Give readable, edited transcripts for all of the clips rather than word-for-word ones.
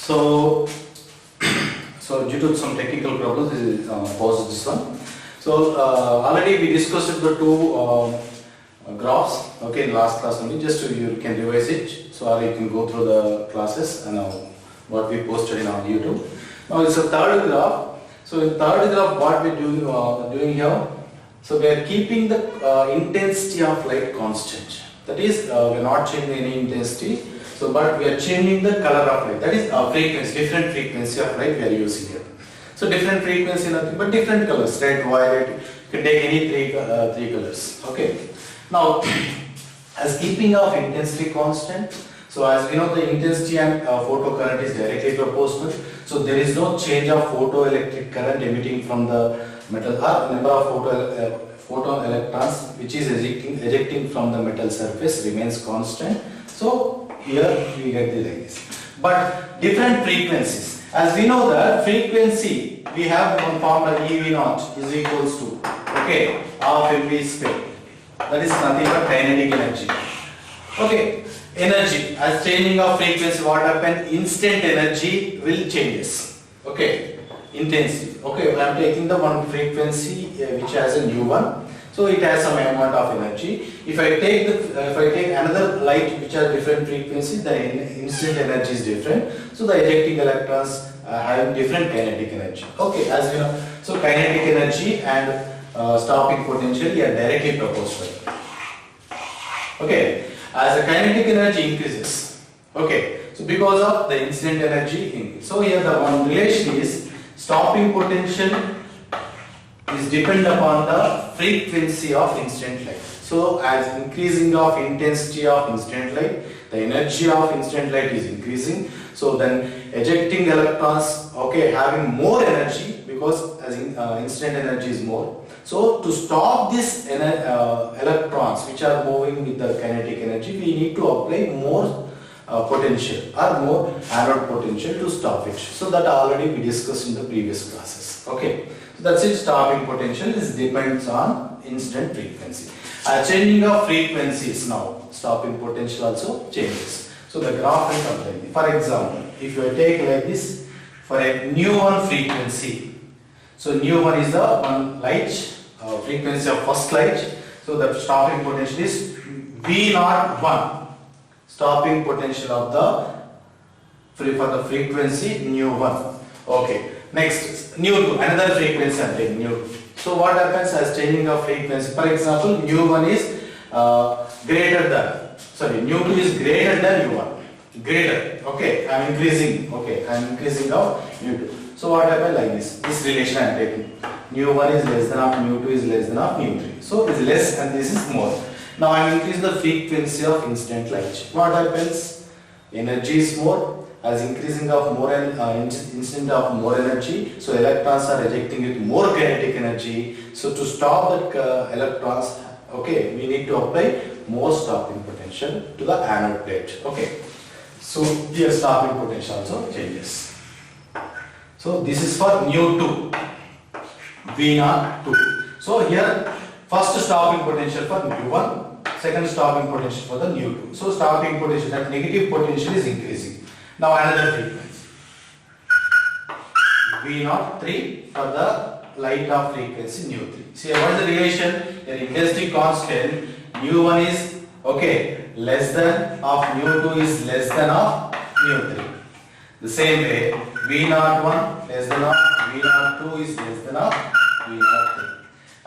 So, so due to some technical problems, we paused this one. So already we discussed the two graphs. Okay, in last class only. Just so you can revise it. So or you can go through the classes and what we posted in on YouTube. Now it's a third graph. So in third graph, what we doing here? So we are keeping the intensity of light constant. That is, we are not changing any intensity. So, but we are changing the color of light. That is frequency, different frequency of light we are using here. So different frequency, nothing but different colors, red, violet. You can take any three colors. Okay. Now, as keeping of intensity constant. So as we know, the intensity and photocurrent is directly proportional. So there is no change of photoelectric current emitting from the metal or number of photon electrons which is ejecting from the metal surface remains constant. So here we get the like this. But different frequencies. As we know that frequency, we have one formula EV0 is equals to half mv square. That is nothing but kinetic energy. Okay, energy as changing of frequency, what happen? Instant energy will changes. Okay, intensity. Okay, I am taking the one frequency which has a nu1. So it has some amount of energy. If I take another light which has different frequency, the instant energy is different. So the ejecting electrons have different kinetic energy. Okay, as you know, so kinetic energy and stopping potential are directly proportional. Okay, as the kinetic energy increases. Okay, so because of the incident energy increase. So here the one relation is stopping potential is depend upon the frequency of incident light. So as increasing of intensity of incident light, the energy of incident light is increasing. So then ejecting electrons, having more energy because as incident energy is more. So to stop this electrons which are moving with the kinetic energy, we need to apply more potential or more anode potential to stop it. So that already we discussed in the previous classes. Okay. So that's it. Stopping potential is depends on incident frequency. Changing of frequencies now, stopping potential also changes. So the graph will come like this. For example, if you take like this for a nu1 frequency. So nu1 is the one light frequency of first light. So the stopping potential is V01. Stopping potential of the for the frequency nu1. Okay. Next, nu2, another frequency I take nu2. So what happens as changing of frequency? For example, nu1 is nu2 is greater than u1. Greater. Okay, I am increasing. Okay, I am increasing of nu2. So what happens like this? This relation I am taking. Nu1 is less than of nu2 is less than of nu3. So it is less and this is more. Now I am increasing the frequency of incident light. What happens? Energy is more. As increasing of more instant of more energy, so electrons are ejecting with more kinetic energy. So to stop that electrons, we need to apply more stopping potential to the anode plate. Okay, so here stopping potential also changes. So this is for nu2, V02. So here first stopping potential for nu1, second stopping potential for the nu2. So stopping potential, that negative potential is increasing. Now another frequency V03 for the light of frequency nu3. See what is the relation? Your intensity constant nu1 is less than of nu2 is less than of nu3. The same way V01 less than of V02 is less than of V03.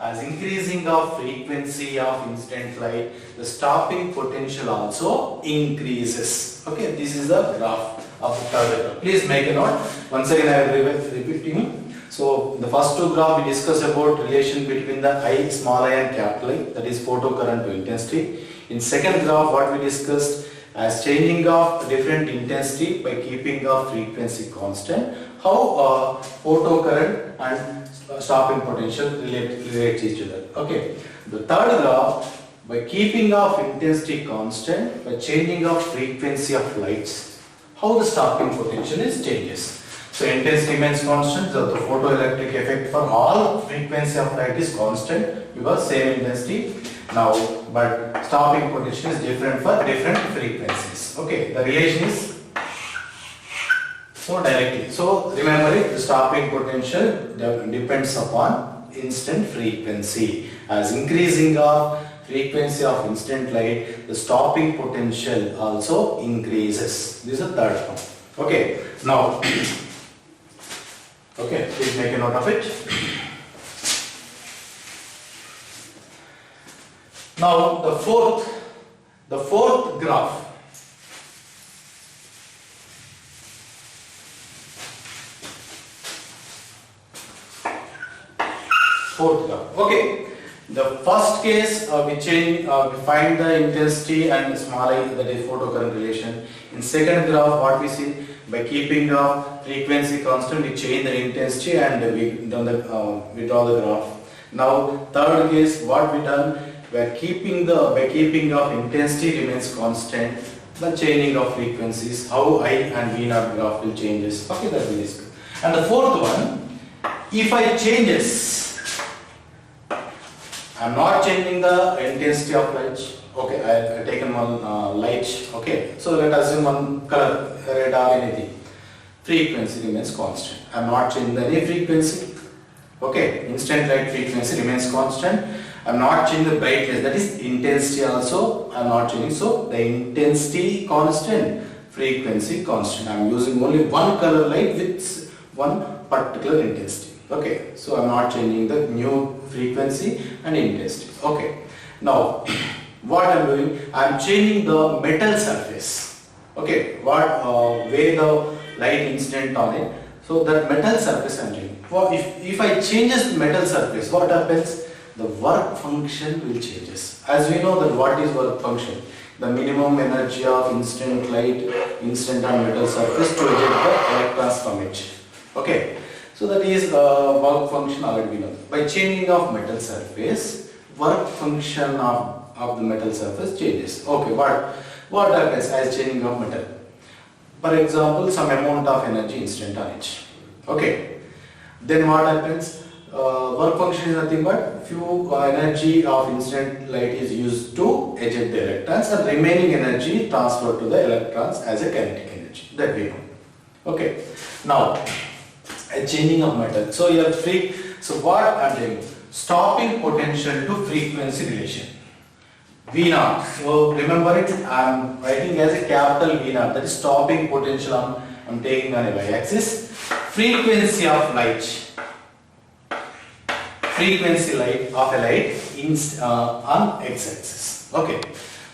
As increasing of frequency of incident light, the stopping potential also increases. Okay, this is the graph of the third graph. Please make a note. Once again, I will repeat to you. So, the first two graph we discussed about relation between the I, small I and capital I, that is photocurrent to intensity. In second graph, what we discussed as changing of different intensity by keeping of frequency constant, how photocurrent and stopping potential relate each other. Okay. The third graph, by keeping of intensity constant, by changing of frequency of lights, how the stopping potential is changes. So intensity remains constant, so the photoelectric effect for all frequency of light is constant because same intensity. Now, but stopping potential is different for different frequencies. Okay, the relation is So directly. So remember it, the stopping potential depends upon instant frequency. As increasing of frequency of instant light, the stopping potential also increases. This is the third one. Okay. Now, okay, please make a note of it. Now the fourth graph. Okay. The first case we find the intensity and small I, that is photocurrent relation. In second graph, what we see, by keeping the frequency constant, we change the intensity and we draw the graph. Now third case, what we done, by keeping of intensity remains constant, the changing of frequencies, how I and V naught graph will changes. Okay, that will discuss. And the fourth one, if I changes, I am not changing the intensity of light. Okay, I taken one light. Okay, so let us assume one color, red or anything. Frequency remains constant. I am not changing any frequency. Okay, instant light frequency remains constant. I am not changing the brightness, that is intensity also. I am not changing. So the intensity constant, frequency constant. I am using only one color light with one particular intensity. Okay, so I am not changing the new frequency and intensity. Okay, now what I am doing, I am changing the metal surface. Okay, where the light incident on it. So that metal surface I am changing. If I changes the metal surface, what happens? The work function will changes. As we know that what is work function? The minimum energy of instant light, instant on metal surface to eject the electrons from it. Okay. So that is work function already we know. By changing of metal surface, work function of the metal surface changes. Okay, what happens as changing of metal? For example, some amount of energy instant on it. Okay, then what happens? Work function is nothing but few energy of instant light is used to eject the electrons, and remaining energy transferred to the electrons as a kinetic energy. That we know. Okay, now a changing of metal. So you have so what I am doing? Stopping potential to frequency relation. V naught. So remember it, I am writing as a capital V naught. That is stopping potential I am taking on a y-axis. Frequency of light. Frequency of a light on x-axis. Okay.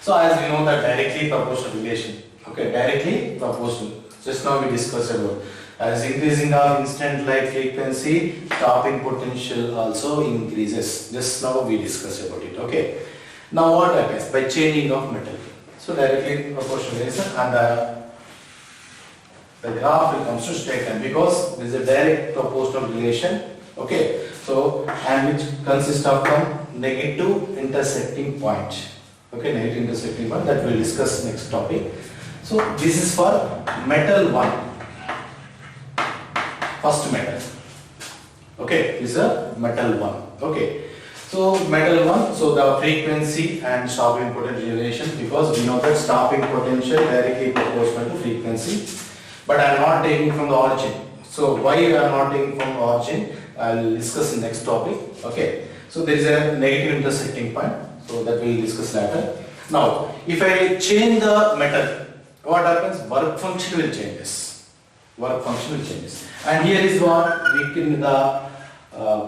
So as we know that directly proportional relation. Okay, directly proportional. Just now we discussed about. As increasing of instant light frequency, stopping potential also increases. Just now we discussed about it. Okay. Now what happens by changing of metal? So directly proportional relation, and the graph will come to straight line because there is a direct proportional relation. Okay. So and which consists of one negative intersecting point. Okay, negative intersecting point that we will discuss next topic. So this is for metal 1. First metal. Okay, this is a metal 1. Okay, so metal 1, so the frequency and stopping potential relation, because we know that stopping potential directly proportional to frequency, but I am not taking from the origin. So why I am not taking from the origin, I will discuss in next topic. Okay, so there is a negative intersecting point, so that we will discuss later. Now, if I change the metal, what happens? Work function will changes. Work function will changes. And here is what we can the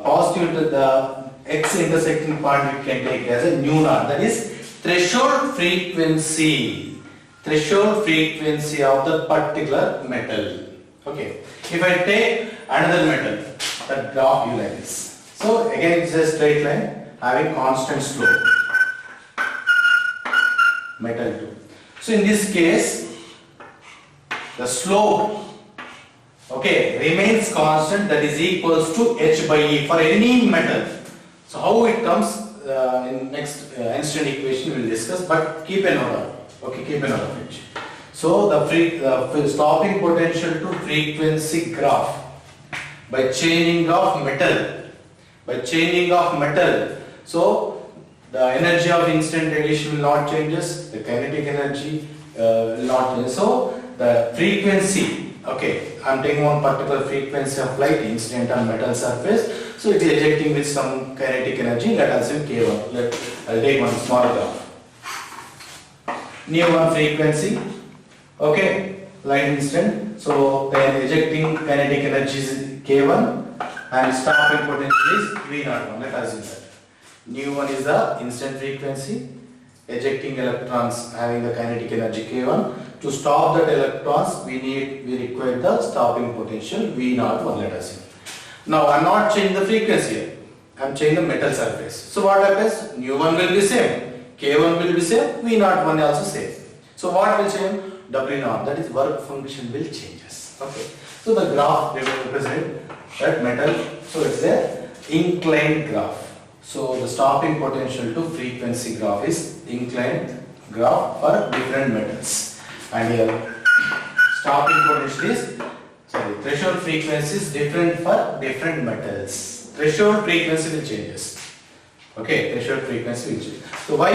positive to the x intersecting point we can take as a nu naught. That is threshold frequency. Threshold frequency of the particular metal. Okay. If I take another metal, that graph you like this. So again it's a straight line having constant slope. Metal 2. So in this case, the slope, okay, remains constant, that is equals to h by e for any metal. So how it comes in next Einstein equation we will discuss, but keep a note of it. Okay, keep a note of it. So the stopping potential to frequency graph by changing of metal. By changing of metal, so the energy of instant radiation will not changes, the kinetic energy will not change. So the frequency Okay, I'm taking one particular frequency of light incident on metal surface, so it is ejecting with some kinetic energy. Let us say K1. I'll take one small graph. New one frequency, okay, light incident. So then ejecting kinetic energy is K1 and stopping potential is V01. Let us assume that. New one is the instant frequency, ejecting electrons having the kinetic energy K1. To stop that electrons, we require the stopping potential V01. Let us see. Now I am not changing the frequency here. I am changing the metal surface. So what happens? New one will be same. K1 will be same, V01 also same. So what will change? W0, that is work function will changes. Okay. So the graph they will represent that metal. So it's a inclined graph. So the stopping potential to frequency graph is inclined graph for different metals. And here stopping potential is threshold frequency is different for different metals. Threshold frequency will changes. Okay, threshold frequency will change. So why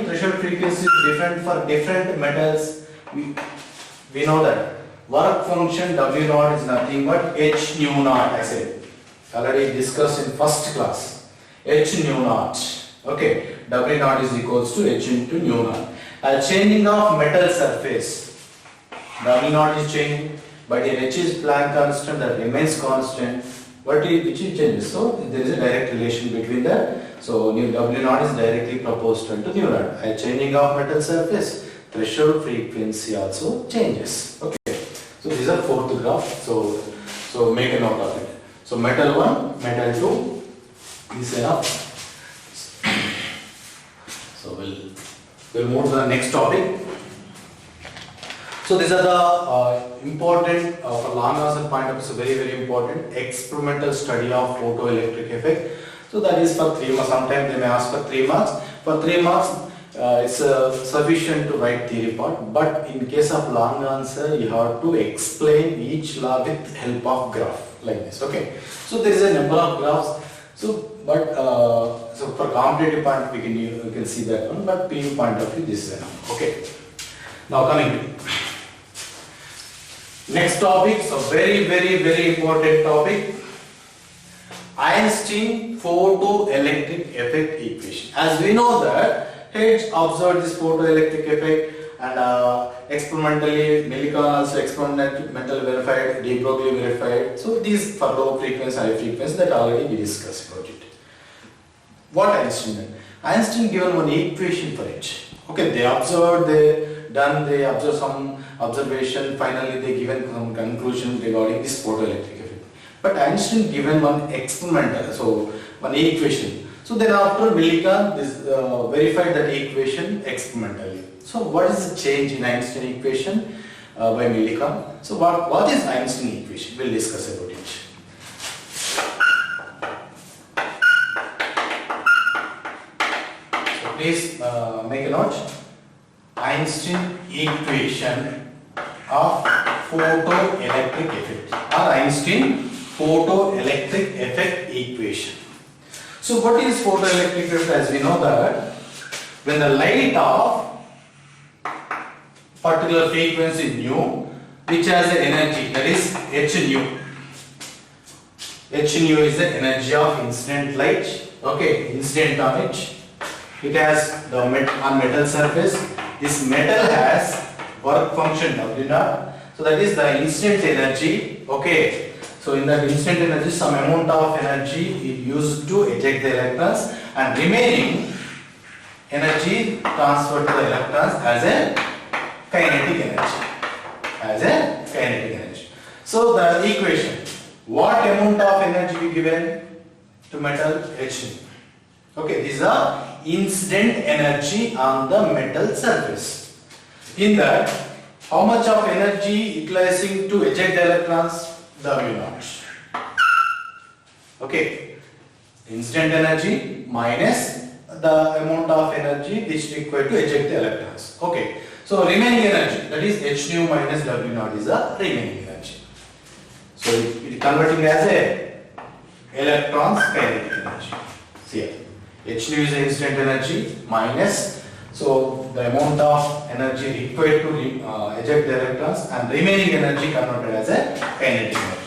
threshold frequency is different for different metals? We know that work function W0 is nothing but h nu naught. I said already discussed in first class. H nu naught. Okay, W0 is equals to h into nu naught. Changing of metal surface, W0 is changing, but here h is Planck constant, that remains constant. Which is changes? So there is a direct relation between that. So new W0 is directly proportional to nu naught. Changing of metal surface, threshold frequency also changes. Okay. So these are fourth graph. So make a note of it. So metal 1, metal 2 is enough. So we'll move to the next topic. So these are the important for long answer point of view, very important experimental study of photoelectric effect. So that is for 3 marks. Sometimes they may ask for 3 marks. For 3 marks, it's sufficient to write theory part. But in case of long answer, you have to explain each law with help of graph like this. Okay. So there is a number of graphs. So so for competitive point you can see that one. But PU point of view, this is enough. Okay. Now coming to next topic. So very important topic. Einstein photoelectric effect equation. As we know that Hertz observed this photoelectric effect and experimentally Millikan also experimentally verified, de Broglie verified. So these for low frequency, high frequency, that already we discussed about it. What Einstein did? Einstein given one equation for it. Okay, they observed, they observed some observation, finally they given some conclusion regarding this photoelectric effect. But Einstein given one experimental, so one equation. So then after Millikan verified that equation experimentally. So what is the change in Einstein equation by Millikan? So what is Einstein equation? We'll discuss about it. So please make a note. Einstein equation of photoelectric effect or Einstein photoelectric effect equation. So what is photoelectric effect? As we know that when the light of particular frequency nu, which has the energy, that is h nu. H nu is the energy of incident light. Okay, incident on it. It has the on metal surface. This metal has work function W0. So that is the incident energy. Okay. So in that instant energy, some amount of energy is used to eject the electrons, and remaining energy transferred to the electrons as a kinetic energy. So the equation, what amount of energy we given to metal? H. Okay, these are incident energy on the metal surface. In that, how much of energy utilizing to eject the electrons? W0. Okay, instant energy minus the amount of energy which is required to eject the electrons. Okay, so remaining energy, that is h nu minus W0 is the remaining energy. So it is converting as a electrons kinetic energy. See here, h nu is the instant energy minus, So the amount of energy required to eject the electrons and remaining energy converted as a kinetic energy.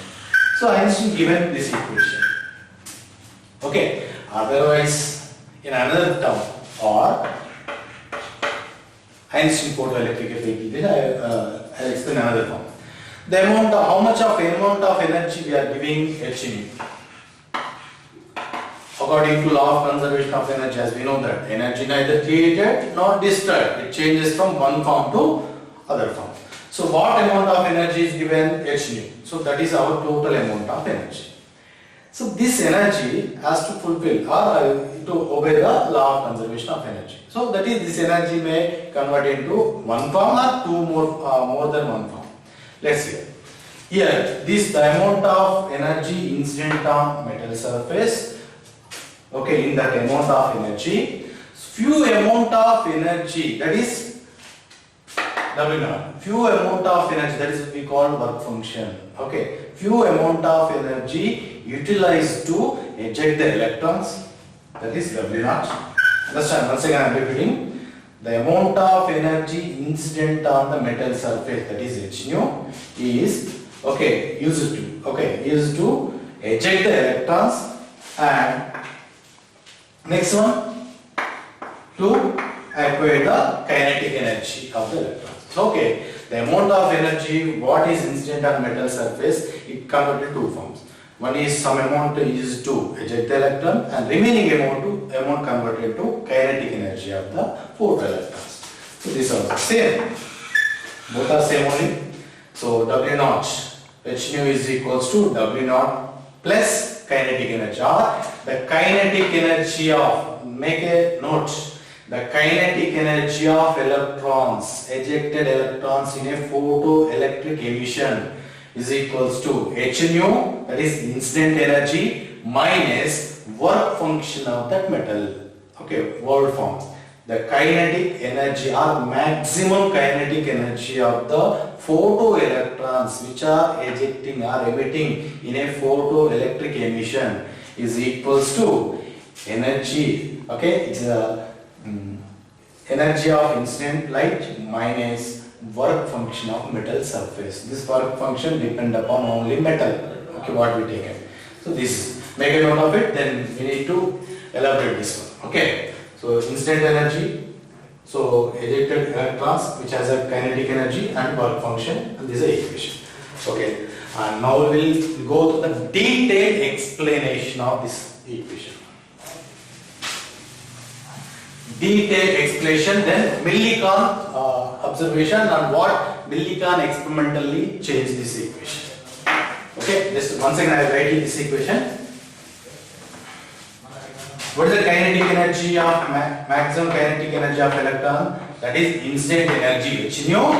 So Einstein given this equation. Okay. Otherwise, in another term, or Einstein photoelectric effect, I'll explain another form. The amount of amount of energy we are giving H. According to law of conservation of energy, as we know that energy neither created nor destroyed. It changes from one form to other form. So what amount of energy is given? H nu. So that is our total amount of energy. So this energy has to fulfill or to obey the law of conservation of energy. So that is, this energy may convert into one form or two more than one form. Let's see. Here, this the amount of energy incident on metal surface. Okay, in that amount of energy, few amount of energy, that is W naught. Few amount of energy, that is what we call work function. Okay, few amount of energy utilized to eject the electrons, that is W naught. Understand? Once again I am repeating. The amount of energy incident on the metal surface, that is H nu, is used to eject the electrons, and next one, to acquire the kinetic energy of the electrons. So, okay, the amount of energy what is incident on metal surface, it converted to two forms. One is some amount used to eject the electron, and remaining amount converted to kinetic energy of the photoelectrons. So these are the same. Both are same only. So W naught, H nu is equals to W naught plus kinetic energy, or the kinetic energy of, make a note, the kinetic energy of electrons, ejected electrons in a photoelectric emission, is equals to H nu, that is incident energy, minus work function of that metal. Okay, word form. The kinetic energy or maximum kinetic energy of the photoelectrons which are ejecting or emitting in a photoelectric emission is equals to energy. Okay, it's energy of incident light minus work function of metal surface. This work function depend upon only metal. Okay, what we take. So this, make a note of it. Then we need to elaborate this one. Okay. So incident energy, so ejected electrons which has a kinetic energy and work function, and this is the equation. Okay, and now we will go to the detailed explanation of this equation. Detailed explanation, then Millikan observation and what Millikan experimentally changed this equation. Okay, just once again I will write this equation. What is the kinetic energy of maximum kinetic energy of electron? That is incident energy H nu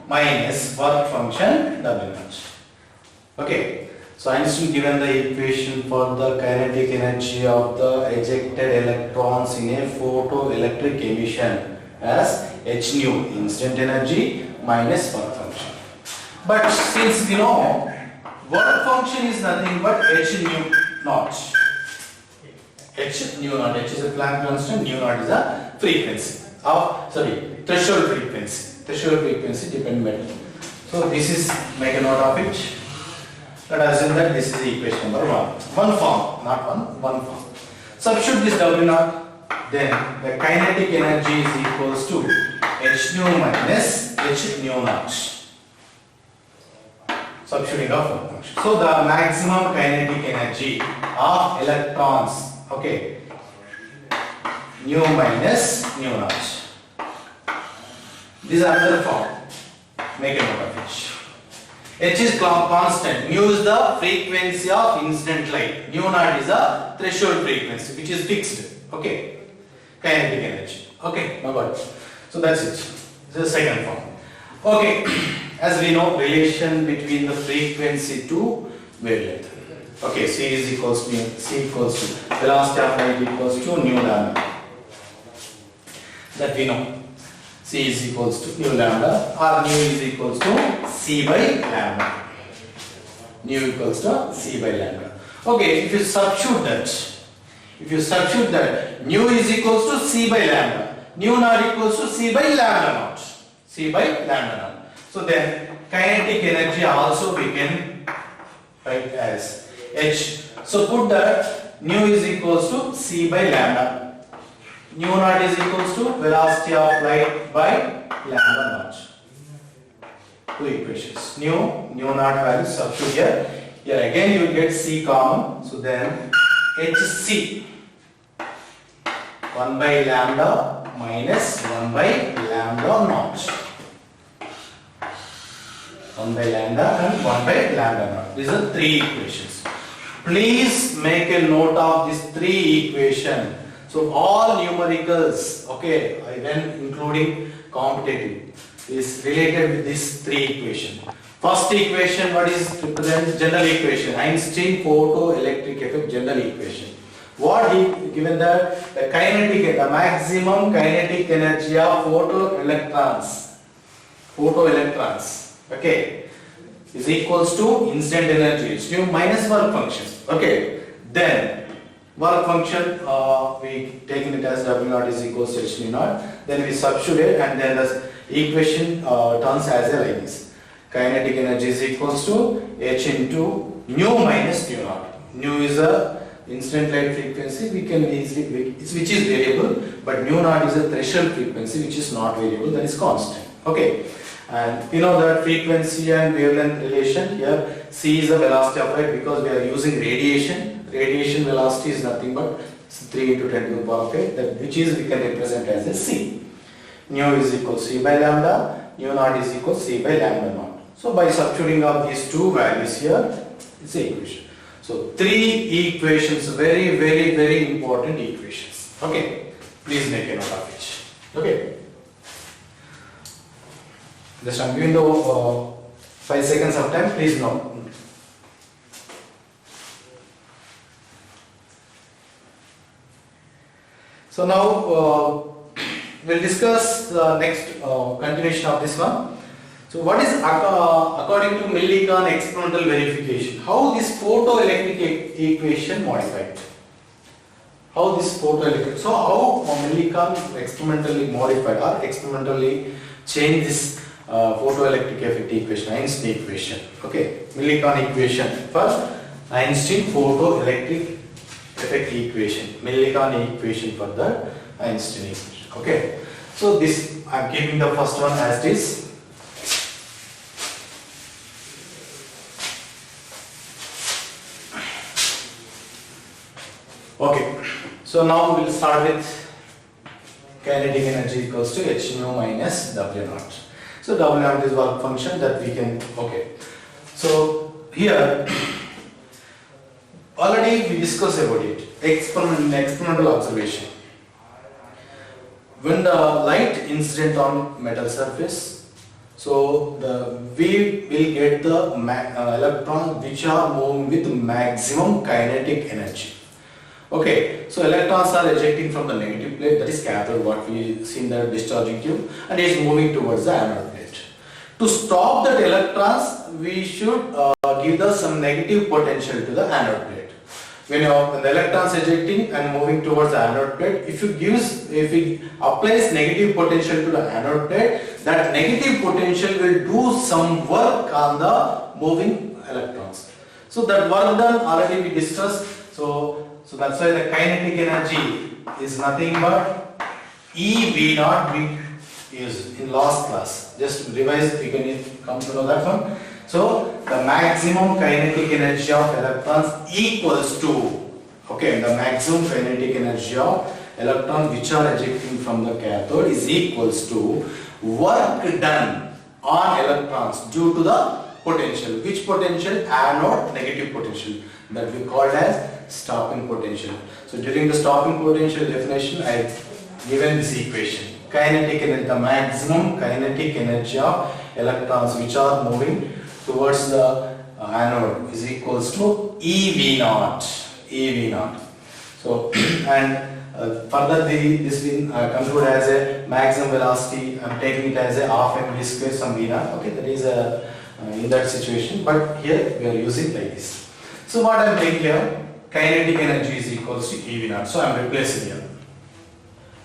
minus work function W naught. Okay, so Einstein given the equation for the kinetic energy of the ejected electrons in a photoelectric emission as H nu, instant energy minus work function. But since we know work function is nothing but H nu naught. H nu naught, H is a Planck constant, nu naught is a frequency of, threshold frequency. Threshold frequency dependent. So this is, make a note of it. Let us assume that this is equation number 1. One form, not one form. Substitute this W naught, then the kinetic energy is equals to H nu minus H nu naught. Substituting of work function. So the maximum kinetic energy of electrons, okay, nu minus nu naught. This is another form. Make a note of it. H is constant. Nu is the frequency of incident light. Nu naught is the threshold frequency which is fixed. Okay, kinetic energy. Okay, now got it. So that's it. This is the second form. Okay, as we know, relation between the frequency to wavelength. Okay, C is equals to C equals to velocity of light equals to nu lambda. That we know. C is equals to nu lambda, or nu is equals to C by lambda. Nu equals to C by lambda. Okay, if you substitute that, nu is equals to C by lambda, nu naught equals to C by lambda naught. C by lambda naught. So then kinetic energy also we can write as H. So put that nu is equals to C by lambda. Nu naught is equals to velocity of light by lambda naught. Two equations. Nu naught value substitute here. Here again you will get C common. So then Hc 1 by lambda minus 1 by lambda naught. 1 by lambda and 1 by lambda naught. These are three equations. Please make a note of these three equations. So all numericals, okay, even including competitive, is related with these three equations. First equation, what is represents general equation, Einstein photoelectric effect general equation. What he given the kinetic, the maximum kinetic energy of photoelectrons, okay, is equals to incident energy. It's nu minus work function. Okay, then work function we taking it as W naught is equals to H nu naught. Then we substitute it, and then the equation turns as a like this. Kinetic energy is equals to H into nu minus nu naught. Nu is a incident light frequency, we can easily, which is variable, but nu naught is a threshold frequency which is not variable, that is constant. Okay, and you know that frequency and wavelength relation here. C is the velocity of light because we are using radiation. Radiation velocity is nothing but 3 into 10 to the power of 8, that which is we can represent as a C. Nu is equal to C by lambda, nu naught is equal to C by lambda naught. So by substituting of these two values here, it's the equation. So three equations, very important equations. Okay, please make a note of it. Okay, just I'm giving the 5 seconds of time. Please note. So now we'll discuss the next continuation of this one. So what is according to Millikan experimental verification? How this photoelectric equation modified? How this photoelectric? So how Millikan experimentally modified or experimentally changed this photoelectric effect equation, Einstein equation? Okay, Millikan equation for Einstein photoelectric effect equation. Millikan equation for the Einstein equation. Okay, so this I am keeping the first one as this. Okay, so now we will start with kinetic energy equals to H nu minus W naught. So W naught is work function that we can, okay. So here already we discussed about it, experimental observation. When the light incident on metal surface, so we will get the electrons which are moving with maximum kinetic energy. Okay, so electrons are ejecting from the negative plate, that is cathode, what we see in the discharging tube, and it is moving towards the anode plate. To stop that electrons, we should give some negative potential to the anode plate. When the electrons ejecting and moving towards the anode plate, if it applies negative potential to the anode plate, that negative potential will do some work on the moving electrons. So that work done already we discussed. So that's why the kinetic energy is nothing but EV naught we used in last class. Just revise, you can come to know that one. So the maximum kinetic energy of electrons equals to, okay, the maximum kinetic energy of electrons which are ejecting from the cathode is equals to work done on electrons due to the potential. Which potential? Anode negative potential, that we called as stopping potential. So during the stopping potential definition, I have given this equation. Kinetic energy, the maximum kinetic energy of electrons which are moving towards the anode is equals to EV naught. EV naught. So and further this will conclude as a maximum velocity. I am taking it as a half mv square some v naught. Okay, that is in that situation, but here we are using like this. So what I am taking here, kinetic energy is equals to EV naught. So I am replacing here.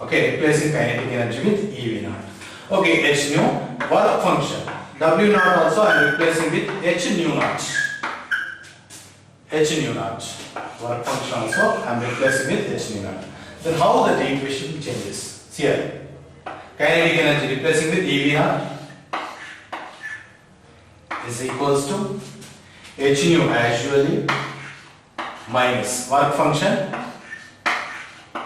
Okay, replacing kinetic energy with EV naught. Okay, H nu work function. W naught also I am replacing with H nu naught. H nu naught. Work function also I am replacing with H nu naught. Then how the equation changes? See here. Kinetic energy replacing with EV naught is equals to H nu actually minus work function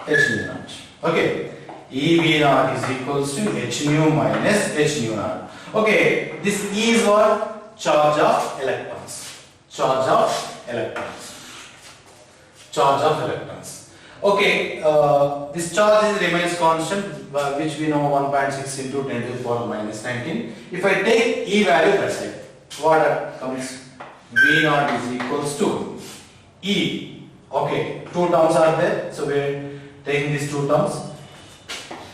H nu naught. Okay. EV naught is equals to H nu minus H nu naught. Okay, this E is what? Charge of electrons. Charge of electrons. Charge of electrons. Okay, this charge remains constant, which we know 1.6 into 10 to the power minus 19. If I take E value that side, what comes? V naught is equals to E. Okay, two terms are there, so we are taking these two terms.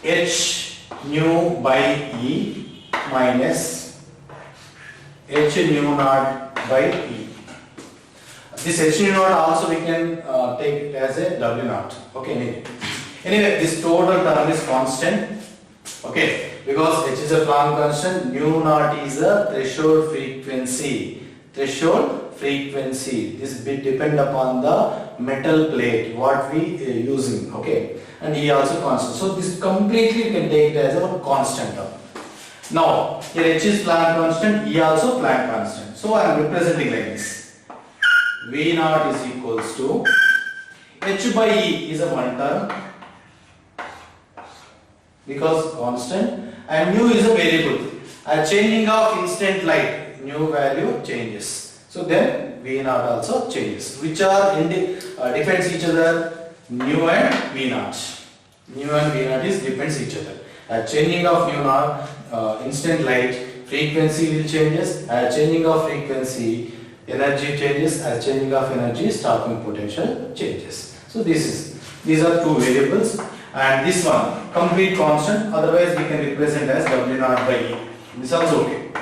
H nu by E minus H nu naught by E. This H nu naught also we can take it as a W naught. Okay, anyway, this total term is constant. Okay, because H is a Planck constant, nu naught is a threshold frequency. Threshold frequency. This bit depend upon the metal plate what we using. Okay, and E also constant. So this completely you can take it as a constant term. Now here H is Planck constant, E also Planck constant. So I am representing like this. V naught is equals to H by E is a one term because constant, and nu is a variable. Changing of instant light, nu value changes. So then V naught also changes. Which are depends each other, nu and V naught. Nu and V naught is depends each other. Changing of nu naught, instant light, frequency will changes. Changing of frequency, energy changes. As changing of energy, stopping potential changes. So these are two variables, and this one complete constant. Otherwise we can represent as W naught by E. This also okay.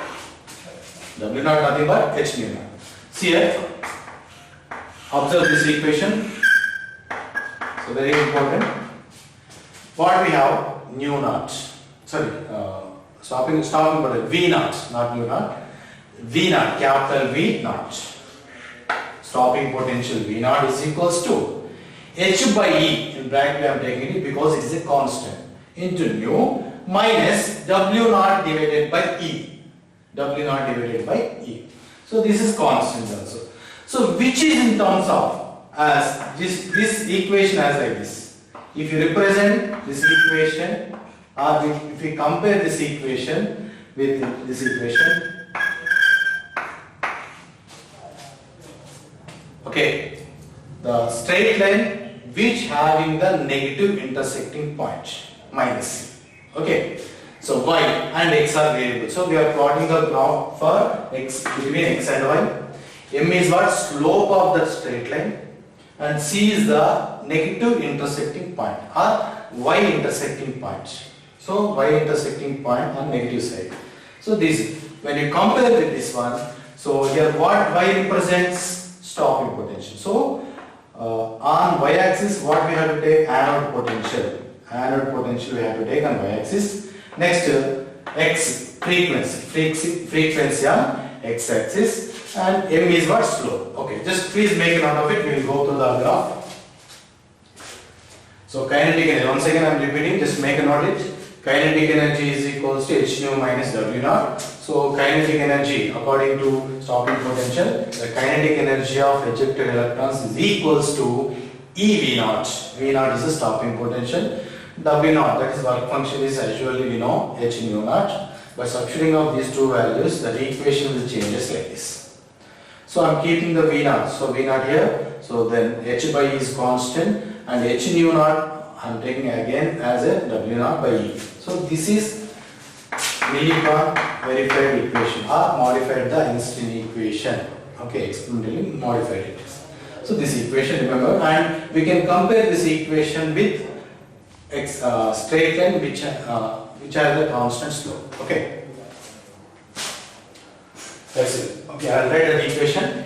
W naught nothing but H nu naught. See here. Observe this equation. So very important. What we have? Nu naught. Sorry. Stopping but V naught, not nu naught. V naught, capital V naught. Stopping potential V naught is equals to H by E, in bracket I am taking it because it is a constant, into nu minus W naught divided by E. W naught divided by E. So this is constant also. So which is in terms of as this equation as like this. If you represent this equation, or if we compare this equation with this equation, okay, the straight line which having the negative intersecting point, minus. Okay, so y and x are variables. So we are plotting the graph for x between x and y. M is what? Slope of that straight line, and C is the negative intersecting point or y intersecting point. So y intersecting point on negative side. So this, when you compare with this one, so here what y represents? Stopping potential. So on y axis what we have to take? Anode potential. Anode potential we have to take on y axis. Next x frequency on x axis, and m is what? Slope. Okay, just please make a note of it. We will go through the graph. So kinetic energy, once again I am repeating, just make a note it. Kinetic energy is equals to H nu minus W naught. So kinetic energy according to stopping potential, the kinetic energy of ejected electrons is equals to EV naught. V naught is the stopping potential. W naught, that is work function, is usually we know H nu naught. By substituting of these two values, the equation will changes like this. So I am keeping the V naught. So V naught here. So then H by E is constant, and H nu naught I am taking again as a W naught by E. So this is Millikan verified equation or modified the Einstein equation. Okay, experimentally modified it. So this equation, remember, and we can compare this equation with straight line which has a constant slope. Okay, that's it. Okay, I'll write an equation.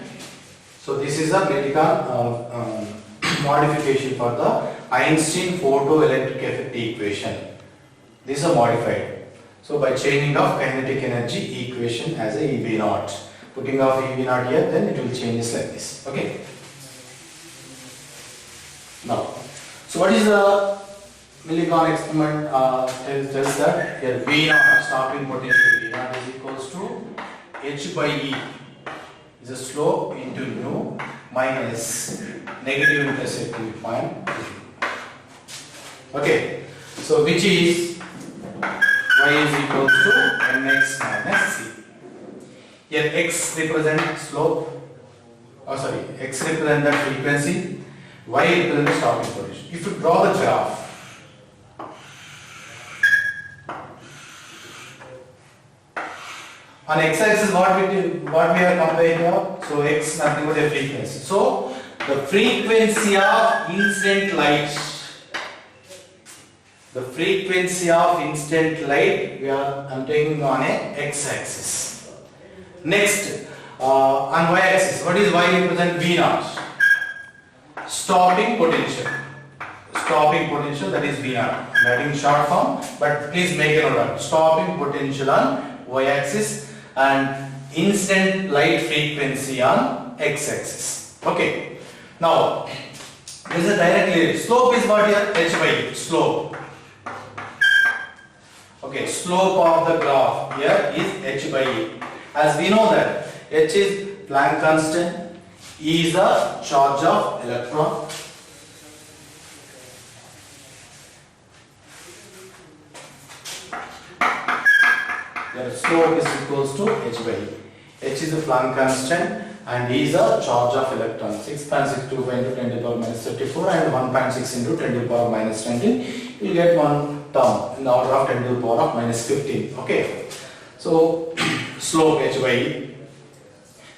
So this is a Millikan modification for the Einstein photoelectric effect equation. These are modified. So by changing of kinetic energy equation as a EV naught. Putting off EV naught here, then it will change like this. Okay. Now, so what is the Millicon experiment tells that here V naught, stopping potential V naught is equals to H by E is a slope into nu minus negative intersecting point. Okay, so which is y is equals to mx minus c. Here x represents slope, x represents the frequency, y represents the stopping potential. If you draw the graph, on x-axis what we are comparing here, so x nothing but a frequency. So the frequency of incident light, I'm taking on a x-axis. Next, on y-axis, what is y represent V naught? Stopping potential, that is V naught. I'm writing short form, but please make a note of stopping potential on y-axis and incident light frequency on x-axis. Okay. Now, this is directly slope is what here? H by E. Slope. Okay. Slope of the graph here is H by E. As we know that H is Planck constant, E is the charge of electron. The slope is equals to H by E. H is the Planck constant and E is the charge of electron. 6.625 into 10 to the power minus 34 and 1.6 into 10 to the power minus 20. You will get one term in the order of 10 to the power of minus 15. Okay. So slope H by E.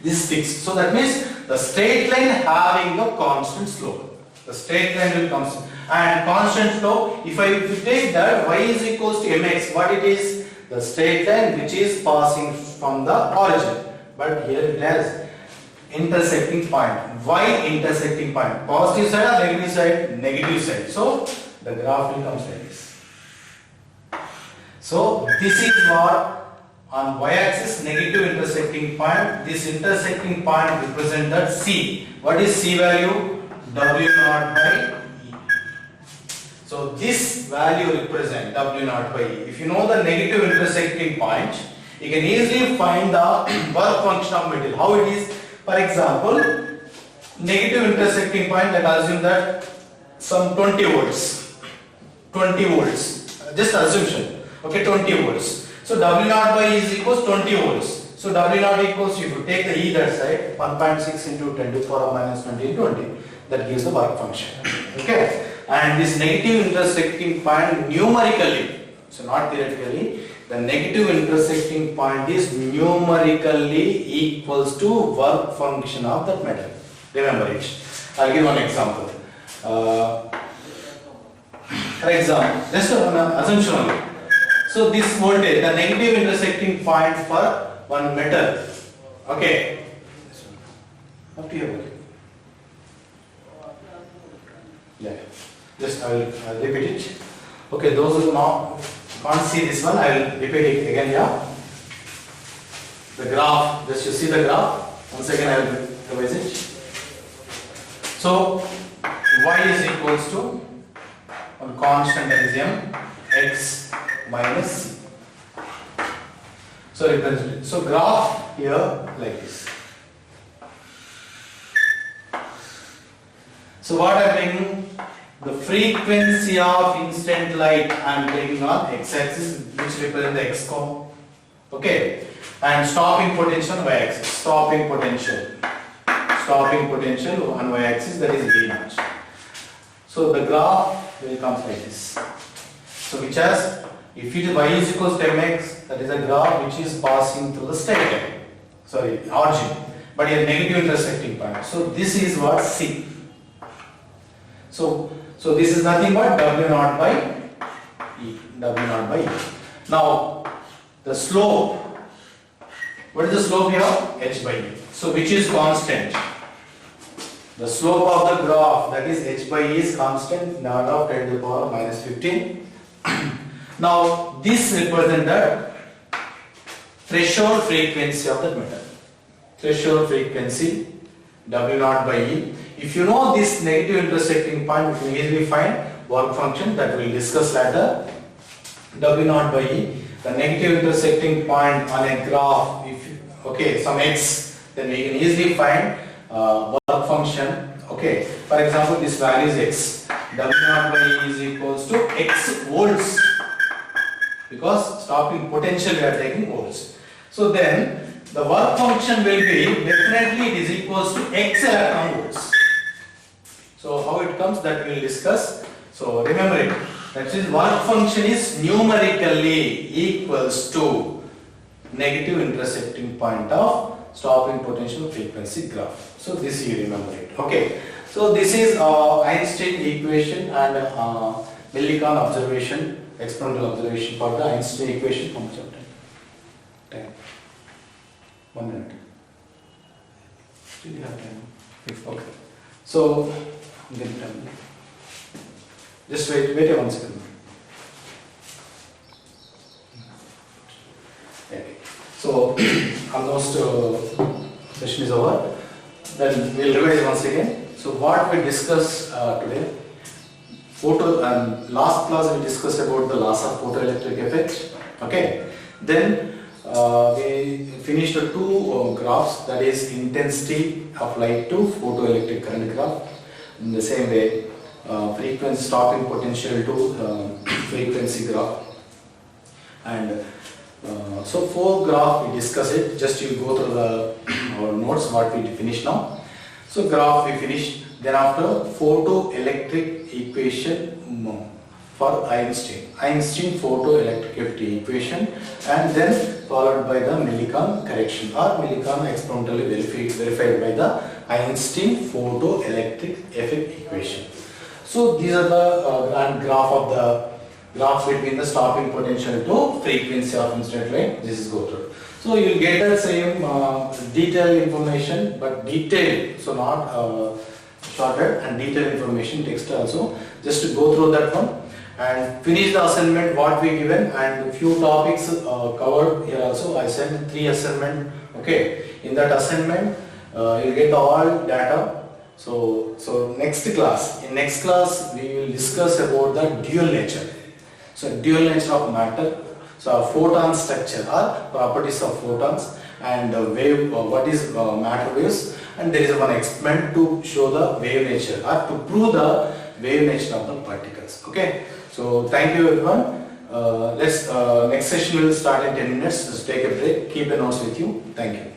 This is fixed. So that means the straight line having a constant slope. The straight line will constant and constant slope. If you take that y is equals to mx, what it is? The straight line which is passing from the origin, but here it has intersecting point. Y intersecting point? Positive side or negative side? Negative side. So the graph will come like this. So this is what on y-axis negative intersecting point. This intersecting point represents that C. What is C value? W naught by E. So this value represents W naught by E. If you know the negative intersecting point, you can easily find the work function of material. How it is? For example, negative intersecting point, let us assume that some 20 volts. 20 volts. Just assumption. Okay, 20 volts. So W naught by E is equals 20 volts. So W naught equals, if you take the E that side, 1.6 into 10 to the power minus 20 into 20. That gives the work function. Okay. And this negative intersecting point numerically, so not theoretically, the negative intersecting point is numerically equals to work function of that metal. Remember it. I'll give one example. For example, just an assumption only. So this voltage, the negative intersecting point for one metal. Okay. Up to your. Yeah. Just I will repeat it. Okay, those who now can't see this one, I will repeat it again. Yeah. The graph. Just you see the graph. Once again, I will revise it. So y is equals to one constant, that is m, x minus c. So represent it. So graph here like this. So what I am taking, the frequency of instant light I am taking on x-axis, which represents the x-com. Okay, and stopping potential on y-axis. Stopping potential on y-axis, that is V naught. So the graph will come like this. So which has, if it is y is equals to mx, that is a graph which is passing through the straight line. Sorry, origin, but a negative intersecting point. So this is what C. So this is nothing but W naught by E. W naught by E. Now the slope. What is the slope here? H by E. So which is constant? The slope of the graph, that is h by e, is constant, not of 10 to the power minus 15. Now this represents the threshold frequency of the metal. Threshold frequency W naught by E. If you know this negative intersecting point, you can easily find work function that we will discuss later. W naught by E, the negative intersecting point on a graph, if you, okay, some x, then we can easily find work function. Okay, for example, this value is x. W naught by E is equals to x volts, because stopping potential we are taking volts. So then the work function will be, definitely it is equals to x electron volts. So how it comes, that we will discuss. So remember it, that is work function is numerically equals to negative intersecting point of stopping potential frequency graph. So this you remember it. Okay. So this is Einstein equation and Millikan observation, experimental observation for the Einstein equation. How much of time? 1 minute. Still you have time. Okay. So get time. Just wait 1 second. Okay. So almost session is over. Then we'll revise once again. So what we discussed today, last class we discussed about the loss of photoelectric effect. Okay. Then we finished the two graphs, that is intensity of light to photoelectric current graph. In the same way, frequency stopping potential to frequency graph. And so 4 graph we discuss it. Just you go through the our notes what we finished now. So graph we finished. Then after photoelectric equation for Einstein photoelectric equation, and then followed by the Millikan correction or Millikan experimentally verified by the Einstein photoelectric effect equation. So these are the graph of the graph between the stopping potential to frequency of incident light. This is go through. So you will get the same detailed information, but detailed, so not shorter, and detailed information text also. Just to go through that one and finish the assignment what we given, and few topics covered here also. I sent 3 assignment. Okay, in that assignment you get all data. So next class, in next class we will discuss about the dual nature. So dual nature of matter. So photon structure or properties of photons, and wave, what is matter waves, and there is one experiment to show the wave nature or to prove the wave nature of the particles. Okay. So thank you everyone. Let's next session will start in 10 minutes. Just take a break. Keep the notes with you. Thank you.